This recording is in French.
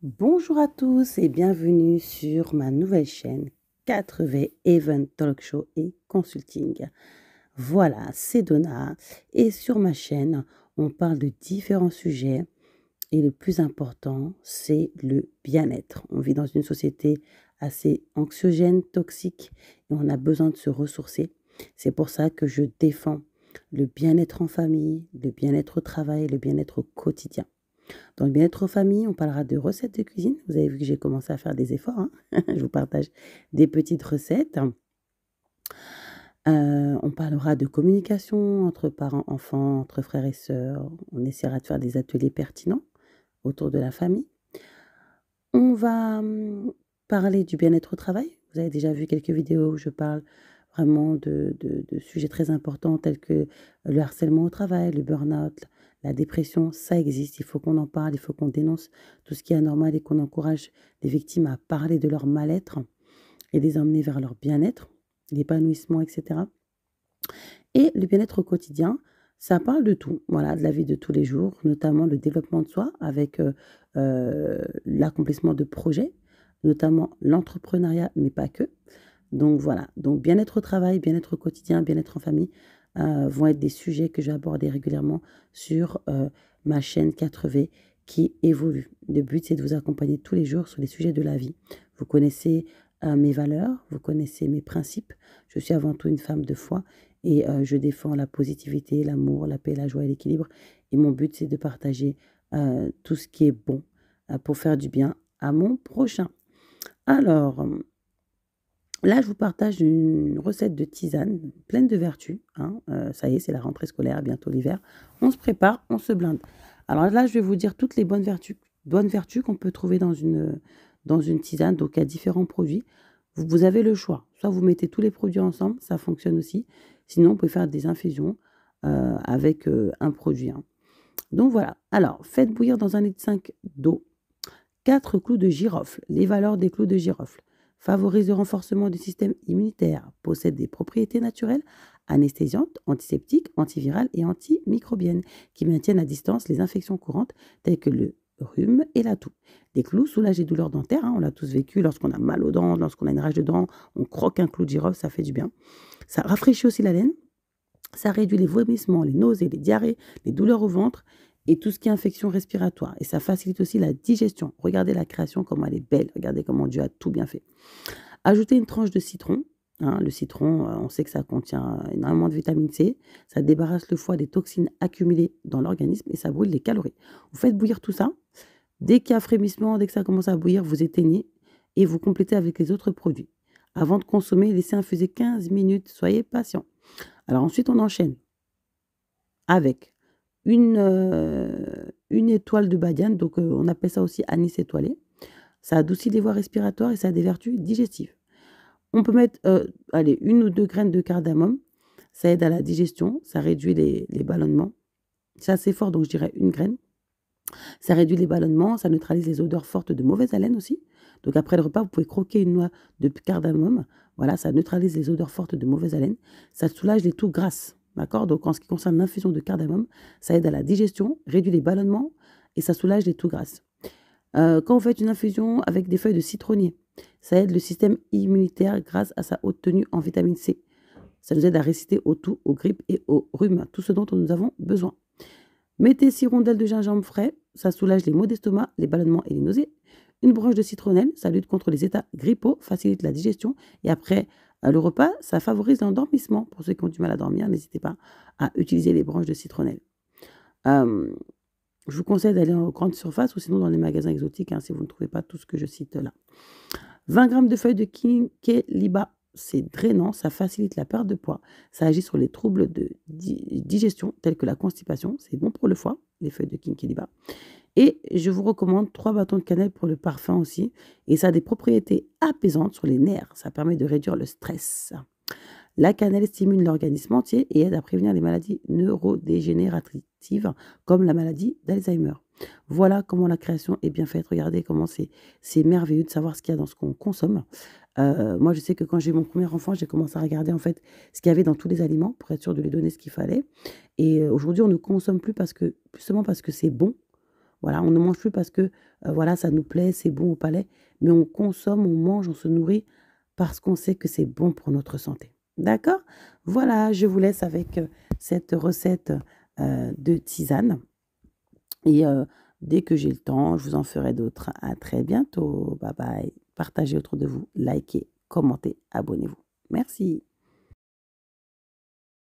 Bonjour à tous et bienvenue sur ma nouvelle chaîne 4V Event Talk Show et Consulting. Voilà, c'est Donna et sur ma chaîne, on parle de différents sujets et le plus important, c'est le bien-être. On vit dans une société assez anxiogène, toxique et on a besoin de se ressourcer. C'est pour ça que je défends le bien-être en famille, le bien-être au travail, le bien-être au quotidien. Dans le bien-être famille, on parlera de recettes de cuisine. Vous avez vu que j'ai commencé à faire des efforts, hein. Je vous partage des petites recettes. On parlera de communication entre parents, enfants, entre frères et sœurs. On essaiera de faire des ateliers pertinents autour de la famille. On va parler du bien-être au travail. Vous avez déjà vu quelques vidéos où je parle vraiment de sujets très importants tels que le harcèlement au travail, le burn-out, la dépression. Ça existe, il faut qu'on en parle, il faut qu'on dénonce tout ce qui est anormal et qu'on encourage les victimes à parler de leur mal-être et les emmener vers leur bien-être, l'épanouissement, etc. Et le bien-être au quotidien, ça parle de tout, voilà, de la vie de tous les jours, notamment le développement de soi avec l'accomplissement de projets, notamment l'entrepreneuriat, mais pas que. Donc voilà, donc bien-être au travail, bien-être au quotidien, bien-être en famille vont être des sujets que je vais aborder régulièrement sur ma chaîne 4V qui évolue. Le but, c'est de vous accompagner tous les jours sur les sujets de la vie. Vous connaissez mes valeurs, vous connaissez mes principes. Je suis avant tout une femme de foi et je défends la positivité, l'amour, la paix, la joie et l'équilibre. Et mon but, c'est de partager tout ce qui est bon pour faire du bien à mon prochain. Alors, là, je vous partage une recette de tisane pleine de vertus, hein. Ça y est, c'est la rentrée scolaire, bientôt l'hiver. On se prépare, on se blinde. Alors là, je vais vous dire toutes les bonnes vertus qu'on peut trouver dans une tisane. Donc, il y a différents produits. Vous avez le choix. Soit vous mettez tous les produits ensemble, ça fonctionne aussi. Sinon, vous pouvez faire des infusions avec un produit, hein. Donc voilà. Alors, faites bouillir dans 1,5 litre d'eau 4 clous de girofle. Les valeurs des clous de girofle favorisent le renforcement du système immunitaire, possèdent des propriétés naturelles anesthésiantes, antiseptiques, antivirales et antimicrobiennes qui maintiennent à distance les infections courantes telles que le rhume et la toux. Les clous soulagent les douleurs dentaires, hein, on l'a tous vécu lorsqu'on a mal aux dents, lorsqu'on a une rage de dents, on croque un clou de girofle, ça fait du bien. Ça rafraîchit aussi la laine, ça réduit les vomissements, les nausées, les diarrhées, les douleurs au ventre et tout ce qui est infection respiratoire. Et ça facilite aussi la digestion. Regardez la création, comment elle est belle. Regardez comment Dieu a tout bien fait. Ajoutez une tranche de citron. Hein, le citron, on sait que ça contient énormément de vitamine C. Ça débarrasse le foie des toxines accumulées dans l'organisme et ça brûle les calories. Vous faites bouillir tout ça. Dès qu'il y a frémissement, dès que ça commence à bouillir, vous éteignez et vous complétez avec les autres produits. Avant de consommer, laissez infuser 15 minutes. Soyez patient. Alors ensuite, on enchaîne avec une étoile de badiane, donc on appelle ça aussi anis étoilé. Ça adoucit les voies respiratoires et ça a des vertus digestives. On peut mettre, allez, 1 ou 2 graines de cardamome. Ça aide à la digestion, ça réduit les ballonnements. C'est assez fort, donc je dirais 1 graine. Ça réduit les ballonnements, ça neutralise les odeurs fortes de mauvaise haleine aussi. Donc après le repas, vous pouvez croquer une noix de cardamome. Voilà, ça neutralise les odeurs fortes de mauvaise haleine. Ça soulage les toux grasses. D'accord? Donc en ce qui concerne l'infusion de cardamome, ça aide à la digestion, réduit les ballonnements et ça soulage les toux grasses. Quand vous faites une infusion avec des feuilles de citronnier, ça aide le système immunitaire grâce à sa haute tenue en vitamine C. Ça nous aide à résister aux toux, aux grippes et aux rhumes, tout ce dont nous avons besoin. Mettez 6 rondelles de gingembre frais, ça soulage les maux d'estomac, les ballonnements et les nausées. Une branche de citronnelle, ça lutte contre les états grippaux, facilite la digestion. Et après le repas, ça favorise l'endormissement. Pour ceux qui ont du mal à dormir, n'hésitez pas à utiliser les branches de citronnelle. Je vous conseille d'aller en grande surface ou sinon dans les magasins exotiques, hein, si vous ne trouvez pas tout ce que je cite là. 20 g de feuilles de Quinqueliba, c'est drainant, ça facilite la perte de poids, ça agit sur les troubles de digestion tels que la constipation, c'est bon pour le foie, les feuilles de Quinqueliba. Et je vous recommande 3 bâtons de cannelle pour le parfum aussi, et ça a des propriétés apaisantes sur les nerfs, ça permet de réduire le stress. La cannelle stimule l'organisme entier et aide à prévenir les maladies neurodégénératives comme la maladie d'Alzheimer. Voilà comment la création est bien faite. Regardez comment c'est merveilleux de savoir ce qu'il y a dans ce qu'on consomme. Moi, je sais que quand j'ai eu mon premier enfant, j'ai commencé à regarder en fait ce qu'il y avait dans tous les aliments pour être sûr de lui donner ce qu'il fallait. Et aujourd'hui, on ne consomme plus justement parce que c'est bon. Voilà, on ne mange plus parce que, voilà, ça nous plaît, c'est bon au palais, mais on consomme, on mange, on se nourrit parce qu'on sait que c'est bon pour notre santé. D'accord? Voilà, je vous laisse avec, cette recette, de tisane et dès que j'ai le temps, je vous en ferai d'autres. À très bientôt. Bye bye. Partagez autour de vous, likez, commentez, abonnez-vous. Merci.